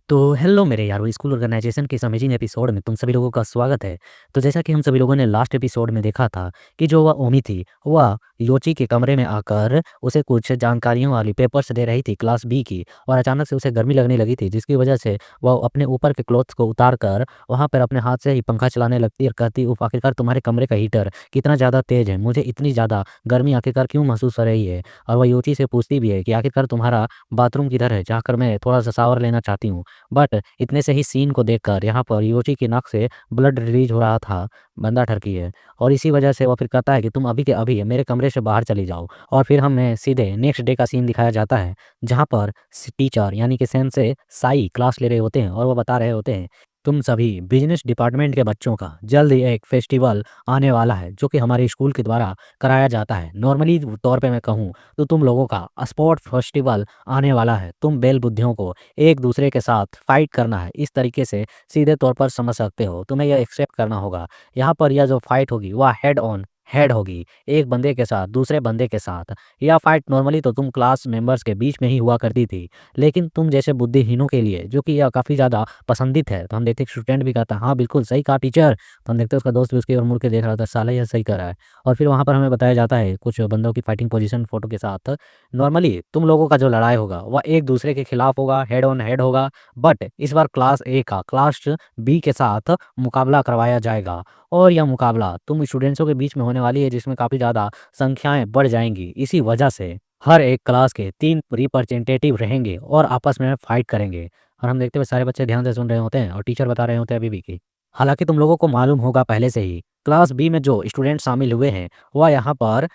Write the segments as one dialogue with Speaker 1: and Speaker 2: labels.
Speaker 1: तो हेलो मेरे यारो स्कूल ऑर्गेनाइजेशन के इस अमेजिंग एपिसोड में तुम सभी लोगों का स्वागत है। तो जैसा कि हम सभी लोगों ने लास्ट एपिसोड में देखा था कि जो वह ओमी थी वह योची के कमरे में आकर उसे कुछ जानकारियों वाली पेपर्स दे रही थी क्लास बी की, और अचानक से उसे गर्मी लगने लगी थी जिसकी वजह से वह अपने ऊपर के क्लोथ्स को उतार कर वहाँ पर अपने हाथ से ही पंखा चलाने लगती और कहती, उफ आखिरकार तुम्हारे कमरे का हीटर कितना ज़्यादा तेज़ है, मुझे इतनी ज़्यादा गर्मी आखिरकार क्यों महसूस हो रही है। और वह योची से पूछती भी है कि आखिरकार तुम्हारा बाथरूम किधर है, जहाँ कर मैं थोड़ा सा शावर लेना चाहती हूँ। बट इतने से ही सीन को देखकर यहाँ पर योची की नाक से ब्लड रिलीज हो रहा था, बंदा ठरकी है। और इसी वजह से वो फिर कहता है कि तुम अभी के अभी मेरे कमरे से बाहर चली जाओ। और फिर हमें सीधे नेक्स्ट डे का सीन दिखाया जाता है, जहाँ पर टीचर यानी कि सेंसे साई क्लास ले रहे होते हैं और वो बता रहे होते हैं, तुम सभी बिजनेस डिपार्टमेंट के बच्चों का जल्द ही एक फेस्टिवल आने वाला है जो कि हमारे स्कूल के द्वारा कराया जाता है। नॉर्मली तौर पे मैं कहूँ तो तुम लोगों का स्पोर्ट फेस्टिवल आने वाला है। तुम बेल बुद्धियों को एक दूसरे के साथ फाइट करना है, इस तरीके से सीधे तौर पर समझ सकते हो। तुम्हें यह एक्सेप्ट करना होगा। यहाँ पर यह जो फाइट होगी वह हेड ऑन हेड होगी, एक बंदे के साथ दूसरे बंदे के साथ। यह फाइट नॉर्मली तो तुम क्लास मेंबर्स के बीच में ही हुआ करती थी, लेकिन तुम जैसे बुद्धिहीनों के लिए जो कि यह काफ़ी ज़्यादा पसंदित है। तो हम देखते स्टूडेंट भी कहता है हाँ बिल्कुल सही कहा टीचर। तो हम देखते उसका दोस्त भी उसकी ओर मुड़ के देख रहा था, साला यह सही कर रहा है। और फिर वहाँ पर हमें बताया जाता है कुछ बंदों की फाइटिंग पोजीशन फोटो के साथ। नॉर्मली तुम लोगों का जो लड़ाई होगा वह एक दूसरे के खिलाफ होगा, हेड ऑन हेड होगा। बट इस बार क्लास ए का क्लास बी के साथ मुकाबला करवाया जाएगा। और यह मुकाबला तुम स्टूडेंट्सों के बीच में होने वाली है, जिसमें काफ़ी ज़्यादा संख्याएं बढ़ जाएंगी। इसी वजह से हर एक क्लास के 3 रिप्रेजेंटेटिव रहेंगे और आपस में फाइट करेंगे। और हम देखते हुए सारे बच्चे ध्यान से सुन रहे होते हैं और टीचर बता रहे होते हैं अभी भी कि हालांकि तुम लोगों को मालूम होगा पहले से ही, क्लास बी में जो स्टूडेंट शामिल हुए हैं वह यहाँ पर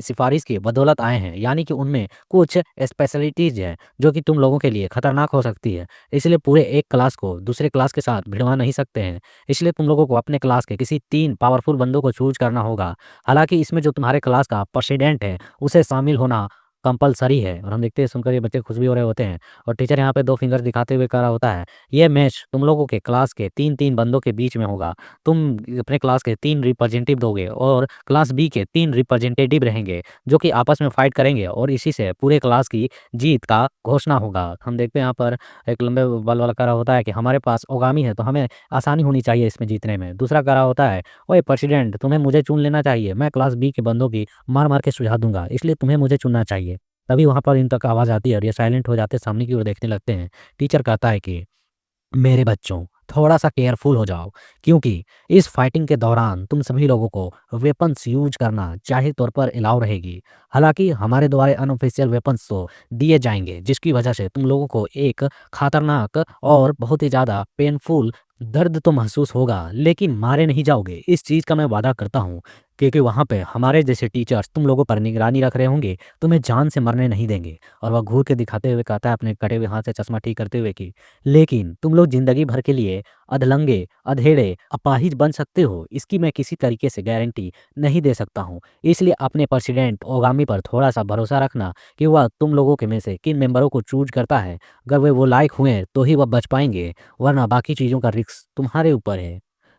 Speaker 1: सिफारिश की बदौलत आए हैं, यानी कि उनमें कुछ स्पेशलिटीज़ हैं जो कि तुम लोगों के लिए खतरनाक हो सकती है। इसलिए पूरे एक क्लास को दूसरे क्लास के साथ भिड़वा नहीं सकते हैं। इसलिए तुम लोगों को अपने क्लास के किसी 3 पावरफुल बंदों को चूज़ करना होगा। हालाँकि इसमें जो तुम्हारे क्लास का प्रेसिडेंट है उसे शामिल होना कंपल्सरी है। और हम देखते हैं सुनकर ये बच्चे खुश भी हो रहे होते हैं। और टीचर यहाँ पे 2 फिंगर दिखाते हुए कह रहा होता है, ये मैच तुम लोगों के क्लास के 3-3 बंदों के बीच में होगा। तुम अपने क्लास के 3 रिप्रेजेंटेटिव दोगे और क्लास बी के 3 रिप्रेजेंटेटिव रहेंगे जो कि आपस में फाइट करेंगे और इसी से पूरे क्लास की जीत का घोषणा होगा। हम देखते हैं यहाँ पर एक लंबे बाल वाला कह रहा होता है कि हमारे पास ओगामी है तो हमें आसानी होनी चाहिए इसमें जीतने में। दूसरा कह रहा होता है, ओए प्रेसिडेंट तुम्हें मुझे चुन लेना चाहिए, मैं क्लास बी के बंदों की मार मार के सुझा दूंगा, इसलिए तुम्हें मुझे चुनना चाहिए। तभी वहाँ पर इन तक आवाज़ आती है और ये साइलेंट हो जाते सामने की ओर देखने लगते हैं। टीचर कहता है कि मेरे बच्चों थोड़ा-सा केयरफुल हो जाओ, क्योंकि इस फाइटिंग के दौरान तुम सभी लोगों को वेपन्स यूज़ करना ज़ाहिर तौर पर अलाउ रहेगी। हालाँकि हमारे द्वारा अनऑफ़िशियल वेपन्स तो दिए जाएँगे, जिसकी वजह से तुम लोगों को एक खतरनाक और बहुत ही ज़्यादा पेनफुल दर्द तो महसूस होगा, लेकिन मारे नहीं जाओगे, इस चीज़ का मैं वादा करता हूँ। क्योंकि वहाँ पे हमारे जैसे टीचर्स तुम लोगों पर निगरानी रख रहे होंगे, तुम्हें जान से मरने नहीं देंगे। और वह घूर के दिखाते हुए कहता है अपने कटे हुए हाथ से चश्मा ठीक करते हुए कि लेकिन तुम लोग ज़िंदगी भर के लिए अधलंगे, अधेड़े, अपाहिज बन सकते हो, इसकी मैं किसी तरीके से गारंटी नहीं दे सकता हूँ। इसलिए अपने प्रेसिडेंट ओगामी पर थोड़ा-सा भरोसा रखना कि वह तुम लोगों के में से किन मेंबरों को चूज़ करता है। अगर वे वो लायक हुए तो ही वह बच पाएँगे, वरना बाकी चीज़ों का रिस्क तुम्हारे ऊपर है।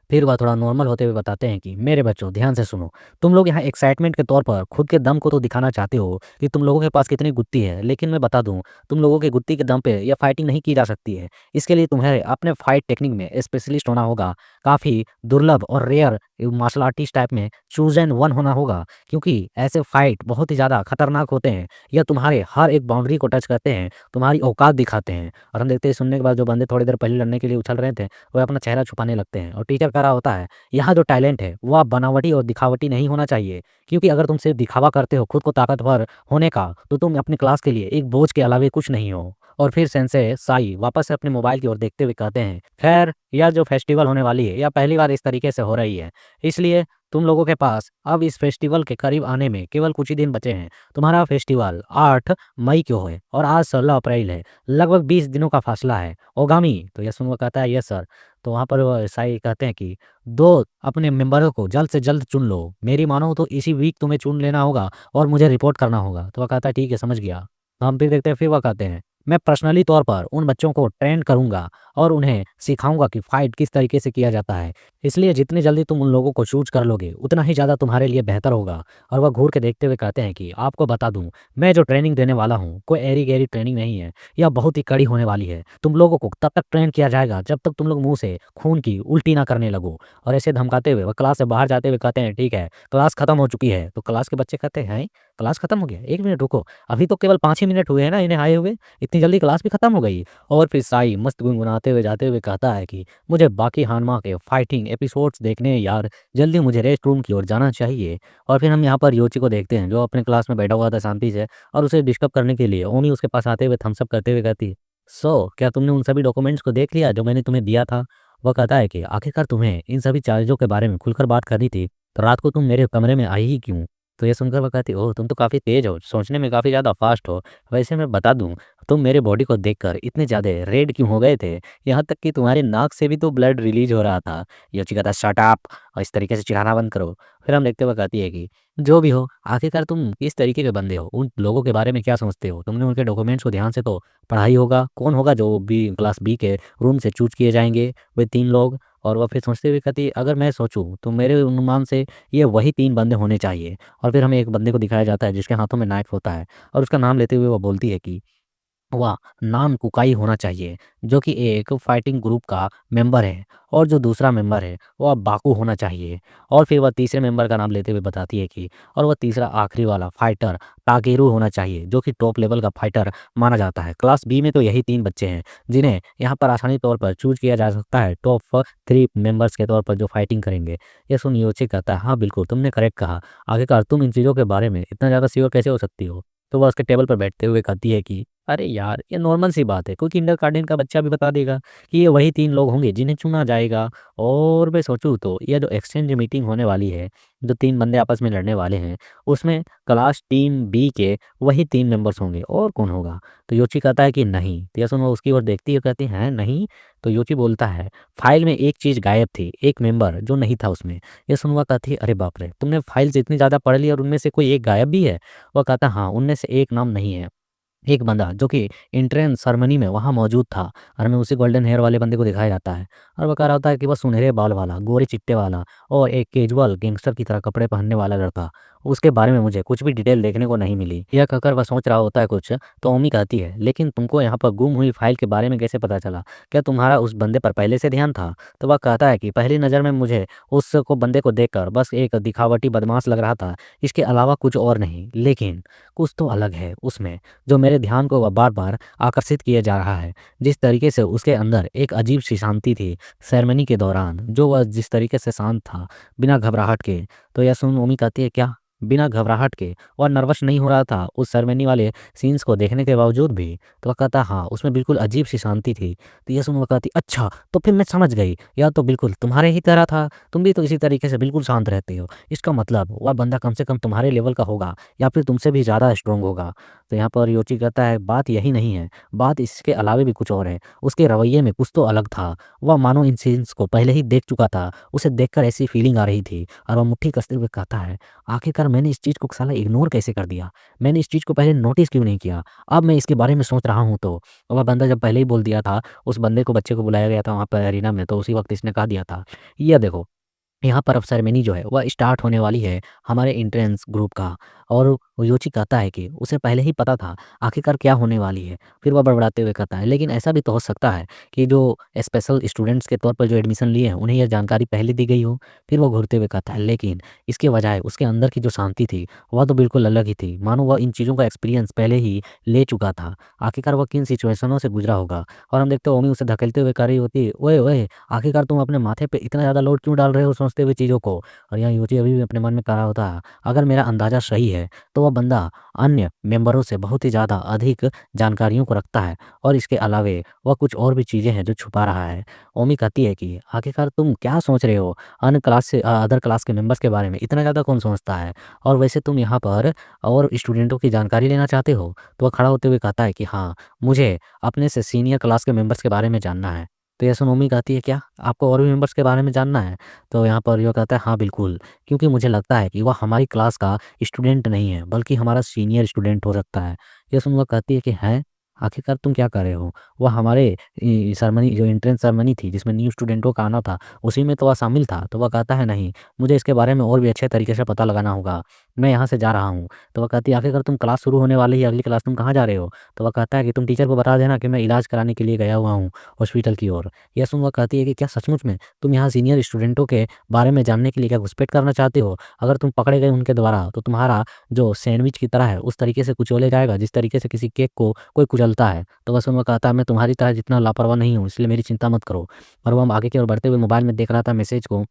Speaker 1: फिर वह थोड़ा नॉर्मल होते हुए बताते हैं कि मेरे बच्चों ध्यान से सुनो, तुम लोग यहाँ एक्साइटमेंट के तौर पर खुद के दम को तो दिखाना चाहते हो कि तुम लोगों के पास कितनी गुत्ती है, लेकिन मैं बता दूँ तुम लोगों के गुत्ती के दम पे यह फाइटिंग नहीं की जा सकती है। इसके लिए तुम्हें अपने फाइट टेक्निक में स्पेशलिस्ट होना होगा, काफ़ी दुर्लभ और रेयर मार्शल आर्टिस्ट टाइप में चूज़न वन होना होगा, क्योंकि ऐसे फाइट बहुत ही ज़्यादा खतरनाक होते हैं। यह तुम्हारे हर एक बाउंड्री को टच करते हैं, तुम्हारी औकात दिखाते हैं। और हम देखते हैं सुनने के बाद जो बंदे थोड़ी देर पहले लड़ने के लिए उछल रहे थे, वह अपना चेहरा छुपाने लगते हैं। और टीचर कह रहा होता है, यहाँ जो टैलेंट है वह बनावटी और दिखावटी नहीं होना चाहिए, क्योंकि अगर तुम सिर्फ दिखावा करते हो खुद को ताकतवर होने का, तो तुम अपनी क्लास के लिए एक बोझ के अलावे कुछ नहीं हो। और फिर सेंसे साई वापस से अपने मोबाइल की ओर देखते हुए कहते हैं, खैर यह जो फेस्टिवल होने वाली है यह पहली बार इस तरीके से हो रही है, इसलिए तुम लोगों के पास अब इस फेस्टिवल के करीब आने में केवल कुछ ही दिन बचे हैं। तुम्हारा फेस्टिवल 8 मई को है और आज 16 अप्रैल है, लगभग 20 दिनों का फासला है। ओगामी तो यह सुनकर कहता है, यस सर। तो वहाँ पर वो साई कहते हैं कि 2 अपने मेंबरों को जल्द से जल्द चुन लो, मेरी मानो तो इसी वीक तुम्हें चुन लेना होगा और मुझे रिपोर्ट करना होगा। तो वह कहता है ठीक है समझ गया। तो हम फिर देखते हैं फिर वह कहते हैं, मैं पर्सनली तौर पर उन बच्चों को ट्रेन करूँगा और उन्हें सिखाऊँगा कि फ़ाइट किस तरीके से किया जाता है। इसलिए जितनी जल्दी तुम उन लोगों को चूज़ कर लोगे, उतना ही ज़्यादा तुम्हारे लिए बेहतर होगा। और वह घूर के देखते हुए कहते हैं कि आपको बता दूँ, मैं जो ट्रेनिंग देने वाला हूँ, कोई ऐरी-गैरी ट्रेनिंग नहीं है। यह बहुत ही कड़ी होने वाली है। तुम लोगों को तब तक ट्रेन किया जाएगा, जब तक तुम लोग मुँह से खून की उल्टी ना करने लगो। और ऐसे धमकाते हुए वह क्लास से बाहर जाते हुए कहते हैं, ठीक है, क्लास खत्म हो चुकी है। तो क्लास के बच्चे कहते हैं, हैं? क्लास खत्म हो गया? 1 मिनट रुको, अभी तो केवल 5 ही मिनट हुए हैं ना इन्हें आए हुए, इतनी जल्दी क्लास भी खत्म हो गई? और फिर साई मस्त गुनगुनाते हुए जाते हुए कहता है कि मुझे बाकी हानमा के फाइटिंग एपिसोड्स देखने हैं यार, जल्दी मुझे रेस्ट रूम की ओर जाना चाहिए। और फिर हम यहाँ पर योची को देखते हैं, जो अपने क्लास में बैठा हुआ था शांति से, और उसे डिस्टर्ब करने के लिए ओमी उसके पास आते हुए थम्स अप करते हुए कहती है, सो क्या तुमने उन सभी डॉक्यूमेंट्स को देख लिया जो मैंने तुम्हें दिया था? वह कहता है कि आखिरकार तुम्हें इन सभी चार्जों के बारे में खुलकर बात करनी थी, तो रात को तुम मेरे कमरे में आई ही क्यों? तो ये सुनकर वो कहती है, ओह! तुम तो काफ़ी तेज़ हो, सोचने में काफ़ी ज़्यादा फ़ास्ट हो। वैसे मैं बता दूँ, तुम मेरे बॉडी को देखकर इतने ज़्यादा रेड क्यों हो गए थे? यहाँ तक कि तुम्हारे नाक से भी तो ब्लड रिलीज़ हो रहा था। योची कहता है, शट अप! और इस तरीके से चिढ़ाना बंद करो। फिर हम देखते हुए कहती है कि जो भी हो, आखिरकार तुम किस तरीके के बंदे हो? उन लोगों के बारे में क्या समझते हो? तुमने उनके डॉक्यूमेंट्स को ध्यान से तो पढ़ा ही होगा। कौन होगा जो बी क्लास बी के रूम से चूज़ किए जाएँगे? वे 3 लोग। और वह फिर सोचते हुए कहती है, अगर मैं सोचूँ तो मेरे अनुमान से ये वही 3 बंदे होने चाहिए। और फिर हमें एक बंदे को दिखाया जाता है जिसके हाथों में नाइफ़ होता है, और उसका नाम लेते हुए वो बोलती है कि वह नान कुकाई होना चाहिए, जो कि एक फाइटिंग ग्रुप का मेंबर है, और जो दूसरा मेंबर है वह बाकू होना चाहिए। और फिर वह तीसरे मेंबर का नाम लेते हुए बताती है कि और वह तीसरा आखिरी वाला फाइटर ताकेरू होना चाहिए, जो कि टॉप लेवल का फाइटर माना जाता है। क्लास बी में तो यही 3 बच्चे हैं जिन्हें यहाँ पर आसानी तौर पर चूज़ किया जा सकता है टॉप 3 मेंबर्स के तौर पर जो फाइटिंग करेंगे। ये सुन योची कहता है, हाँ बिल्कुल तुमने करेक्ट कहा। आखिरकार तुम इन चीज़ों के बारे में इतना ज़्यादा श्योर कैसे हो सकती हो? तो वह उसके टेबल पर बैठते हुए कहती है कि अरे यार, ये नॉर्मल सी बात है, कोई किंडरगार्टन का बच्चा भी बता देगा कि ये वही 3 लोग होंगे जिन्हें चुना जाएगा। और मैं सोचूँ तो ये जो एक्सचेंज मीटिंग होने वाली है, जो 3 बंदे आपस में लड़ने वाले हैं, उसमें क्लास टीम बी के वही 3 मेंबर्स होंगे, और कौन होगा? तो योची कहता है कि नहीं। तो यासुन वो उसकी ओर देखती है, कहती है, नहीं? तो योची बोलता है, फाइल में एक चीज़ गायब थी, एक मेंबर जो नहीं था उसमें। ये सुनवा कहती है, अरे बाप रे! तुमने फाइल्स इतनी ज़्यादा पढ़ ली और उनमें से कोई एक गायब भी है? वो कहता है, हाँ, उनमें से एक नाम नहीं है। एक बंदा जो कि एंट्रेंस सेरेमनी में वहाँ मौजूद था, और हमें उसी गोल्डन हेयर वाले बंदे को दिखाया जाता है। और वो कह रहा होता है कि वह सुनहरे बाल वाला, गोरे चिट्टे वाला और एक कैजुअल गैंगस्टर की तरह कपड़े पहनने वाला लड़का, उसके बारे में मुझे कुछ भी डिटेल देखने को नहीं मिली। यह कहकर वह सोच रहा होता है कुछ, तो ओमी कहती है, लेकिन तुमको यहाँ पर गुम हुई फाइल के बारे में कैसे पता चला? क्या तुम्हारा उस बंदे पर पहले से ध्यान था? तो वह कहता है कि पहली नज़र में मुझे उसको बंदे को देखकर बस एक दिखावटी बदमाश लग रहा था, इसके अलावा कुछ और नहीं। लेकिन कुछ तो अलग है उसमें, जो मेरे ध्यान को वह बार-बार आकर्षित किए जा रहा है। जिस तरीके से उसके अंदर एक अजीब-सी शांति थी सेरेमनी के दौरान, जो वह जिस तरीके से शांत था, बिना घबराहट के। तो यह सुन ओमी कहती है, क्या? बिना घबराहट के? और नर्वस नहीं हो रहा था उस सेरेमनी वाले सीन्स को देखने के बावजूद भी? तो वह कहता, हाँ, उसमें बिल्कुल अजीब-सी शांति थी। तो यह सुन वो कहती, अच्छा, तो फिर मैं समझ गई, यह तो बिल्कुल तुम्हारे ही तरह था। तुम भी तो इसी तरीके से बिल्कुल शांत रहते हो। इसका मतलब वह बंदा कम से कम तुम्हारे लेवल का होगा, या फिर तुमसे भी ज़्यादा स्ट्रॉन्ग होगा। तो यहाँ पर योची कहता है, बात यही नहीं है, बात इसके अलावे भी कुछ और है। उसके रवैये में कुछ तो अलग था। वह मानो इन सीन्स को पहले ही देख चुका था। उसे देखकर ऐसी फीलिंग आ रही थी, और वह मुट्ठी कसते हुए कहता है, आखिरकार मैंने इस चीज़ को साला इग्नोर कैसे कर दिया? मैंने इस चीज़ को पहले नोटिस क्यों नहीं किया? अब मैं इसके बारे में सोच रहा हूँ तो। वह बंदा जब पहले ही बोल दिया था, उस बंदे को, बच्चे को बुलाया गया था वहाँ पर अरीना में, तो उसी वक़्त इसने कह दिया था, ये देखो, यहाँ पर अब सेरेमनी जो है वह स्टार्ट होने वाली है हमारे एंट्रेंस ग्रुप का। और वो योची कहता है कि उसे पहले ही पता था आखिरकार क्या होने वाली है। फिर वह बड़बड़ाते हुए कहता है, लेकिन ऐसा भी तो हो सकता है कि जो स्पेशल स्टूडेंट्स के तौर पर जो एडमिशन लिए हैं उन्हें यह जानकारी पहले दी गई हो। फिर वह घूरते हुए कहता है, लेकिन इसके बजाय उसके अंदर की जो शांति थी वह तो बिल्कुल अलग ही थी, मानो वह इन चीज़ों का एक्सपीरियंस पहले ही ले चुका था। आखिरकार वह किन सिचुएशनों से गुजरा होगा। और हम देखते हैं ओमी उसे धकेलते हुए कह रही होती है, ओए ओए, आखिरकार तुम अपने माथे पे इतना ज़्यादा लोड क्यों डाल रहे हो सोचते हुए चीज़ों को? और यहाँ युवती अभी भी अपने मन में कह रहा होता है, अगर मेरा अंदाज़ा सही है तो वह बंदा अन्य मेंबरों से बहुत ही ज़्यादा अधिक जानकारियों को रखता है, और इसके अलावे वह कुछ और भी चीज़ें हैं जो छुपा रहा है। ओमी कहती है कि आखिरकार तुम क्या सोच रहे हो? अन्य क्लास से अदर क्लास के मेंबर्स के बारे में इतना ज़्यादा कौन सोचता है? और वैसे तुम यहाँ पर और स्टूडेंटों की जानकारी लेना चाहते हो? तो वह खड़ा होते हुए कहता है कि हाँ, मुझे अपने से सीनियर क्लास के मेंबर्स के बारे में जानना है। तो ये सुन ओमी कहती है, क्या आपको और भी मेंबर्स के बारे में जानना है? तो यहाँ पर यो कहता है, हाँ बिल्कुल, क्योंकि मुझे लगता है कि वह हमारी क्लास का स्टूडेंट नहीं है, बल्कि हमारा सीनियर स्टूडेंट हो सकता है। ये सुन वह कहती है कि हैं? आखिरकार तुम क्या कर रहे हो? वह हमारे सेरेमनी जो एंट्रेंस सेरेमनी थी जिसमें न्यू स्टूडेंटों का आना था, उसी में तो वह शामिल था। तो वह कहता है नहीं, मुझे इसके बारे में और भी अच्छे तरीके से पता लगाना होगा। मैं यहाँ से जा रहा हूँ। तो वह कहती है आखिरकार तुम क्लास शुरू होने वाली है, अगली क्लास तुम कहाँ जा रहे हो? तो वह कहता है कि तुम टीचर को बता देना कि मैं इलाज कराने के लिए गया हुआ हूँ हॉस्पिटल की ओर। यह सुन वह कहती है कि क्या सचमुच में तुम यहाँ सीनियर स्टूडेंटों के बारे में जानने के लिए क्या घुसपैठ करना चाहते हो? अगर तुम पकड़े गए उनके द्वारा तो तुम्हारा जो सैंडविच की तरह है उस तरीके से कुचले जाएगा जिस तरीके से किसी केक को कोई कुचलता है। तो बस वो कहता है मैं तुम्हारी तरह जितना लापरवाह नहीं हूँ इसलिए मेरी चिंता मत करो। और वो हम आगे की ओर बढ़ते हुए मोबाइल में देख रहा था मैसेज को,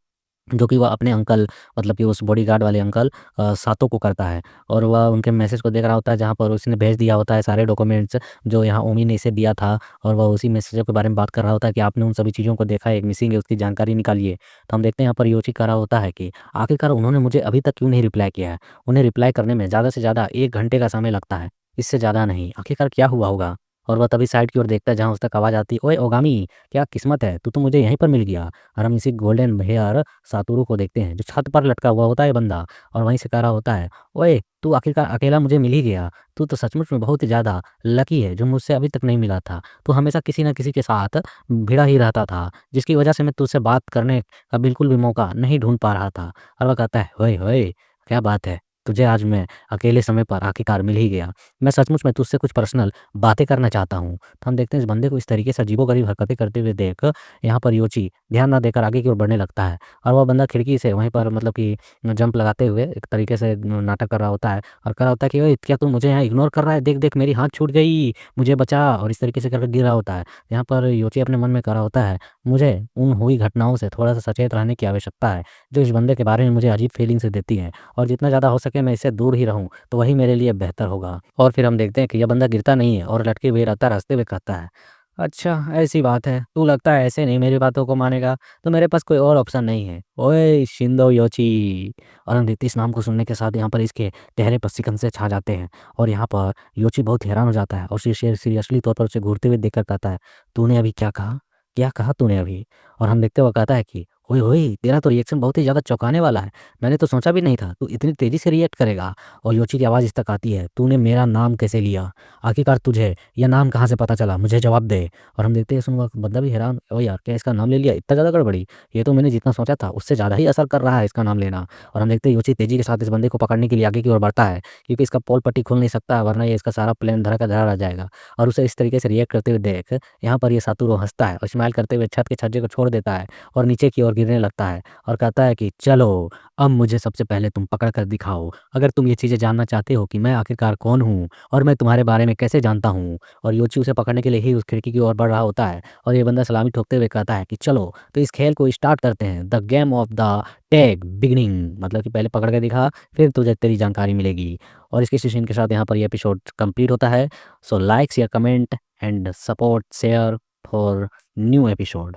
Speaker 1: जो कि वह अपने अंकल मतलब कि उस बॉडीगार्ड वाले अंकल सातो को करता है। और वह उनके मैसेज को देख रहा होता है जहाँ पर उसने भेज दिया होता है सारे डॉक्यूमेंट्स जो यहाँ ओमी ने इसे दिया था। और वह उसी मैसेज के बारे में बात कर रहा होता है कि आपने उन सभी चीज़ों को देखा है, एक मिसिंग है उसकी जानकारी निकालिए। तो हम देखते हैं यहाँ पर योची कह रहा होता है कि आखिरकार उन्होंने मुझे अभी तक क्यों नहीं रिप्लाई किया है? उन्हें रिप्लाई करने में ज़्यादा से ज़्यादा 1 घंटे का समय लगता है, इससे ज़्यादा नहीं। आखिरकार क्या हुआ होगा? और वह तभी साइड की ओर देखता है जहाँ उस तक आवाज़ आती है, ओए ओगामी, क्या किस्मत है, तू तो मुझे यहीं पर मिल गया। और हम इसी गोल्डन हेयर सातोरु को देखते हैं जो छत पर लटका हुआ होता है बंदा, और वहीं से कह रहा होता है, ओए तू आखिरकार अकेला मुझे मिल ही गया। तू तो सचमुच में बहुत ही ज़्यादा लकी है जो मुझसे अभी तक नहीं मिला था। तू हमेशा किसी न किसी के साथ भिड़ा ही रहता था जिसकी वजह से मैं तुझसे बात करने का बिल्कुल भी मौका नहीं ढूंढ पा रहा था। और वह कहता है, होए होए, क्या बात है, तुझे आज मैं अकेले समय पर आखिरकार मिल ही गया। मैं सचमुच में तुझसे कुछ पर्सनल बातें करना चाहता हूँ। तो हम देखते हैं इस बंदे को इस तरीके से अजीबोगरीब हरकतें करते हुए देख यहाँ पर योची ध्यान ना देकर आगे की ओर बढ़ने लगता है। और वह बंदा खिड़की से वहीं पर मतलब कि जंप लगाते हुए एक तरीके से नाटक कर रहा होता है और कह रहा होता है कि ओए क्या तू मुझे यहाँ इग्नोर कर रहा है? देख देख मेरी हाथ छूट गई, मुझे बचा। और इस तरीके से करके गिर रहा होता है। यहाँ पर योची अपने मन में कह रहा होता है, मुझे उन हुई घटनाओं से थोड़ा सा सचेत रहने की आवश्यकता है जो इस बंदे के बारे में मुझे अजीब फीलिंग से देती है। और जितना ज़्यादा हो सके मैं इससे दूर ही रहूँ तो वही मेरे लिए बेहतर होगा। और फिर हम देखते हैं कि यह बंदा गिरता नहीं है और लटके हुए रहता है, रास्ते में कहता है, अच्छा ऐसी बात है, तू लगता है ऐसे नहीं मेरी बातों को मानेगा, तो मेरे पास कोई और ऑप्शन नहीं है, ओए शिंदो योची। और हम देखते हैं इस नाम को सुनने के साथ यहाँ पर इसके चेहरे पर सिकन से छा जाते हैं। और यहाँ पर योची बहुत हैरान हो जाता है और सीरियसली तौर पर उसे घूरते हुए देखकर कहता है, तूने अभी क्या कहा? क्या कहा तूने अभी? और हम देखते हुए कहता है कि ओए होए, तेरा तो रिएक्शन बहुत ही ज़्यादा चौंकाने वाला है। मैंने तो सोचा भी नहीं था तू इतनी तेज़ी से रिएक्ट करेगा। और योची की आवाज़ इस तक आती है, तूने मेरा नाम कैसे लिया? आखिरकार तुझे यह नाम कहाँ से पता चला? मुझे जवाब दे। और हम देखते हैं सुन बंदा भी हैरान, ओ यार क्या इसका नाम ले लिया? इतना ज़्यादा गड़बड़ी? ये तो मैंने जितना सोचा था उससे ज़्यादा ही असर कर रहा है इसका नाम लेना। और हम देखते हैं योची तेज़ी के साथ इस बंदे को पकड़ने के लिए आगे की ओर बढ़ता है क्योंकि इसका पोल पट्टी खुल नहीं सकता वरना ये इसका सारा प्लान धरा का धरा रह जाएगा। और उसे इस तरीके से रिएक्ट करते हुए देख यहाँ पर ये सातुरो हँसता है और स्माइल करते हुए छत के छज्जे को छोड़ देता है और नीचे की ओर गिरने लगता है और कहता है कि चलो अब मुझे सबसे पहले तुम पकड़ कर दिखाओ। अगर तुम ये चीज़ें जानना चाहते हो कि मैं आखिरकार कौन हूँ और मैं तुम्हारे बारे में कैसे जानता हूँ। और योची उसे पकड़ने के लिए ही उस खिड़की की ओर बढ़ रहा होता है और ये बंदा सलामी ठोकते हुए कहता है कि चलो तो इस खेल को स्टार्ट करते हैं, the game of the tag beginning, मतलब कि पहले पकड़ के दिखा फिर तुझे तेरी जानकारी मिलेगी। और इसके स्टेशन के साथ यहाँ पर ये एपिसोड कंप्लीट होता है। So like share comment and support share for new episode.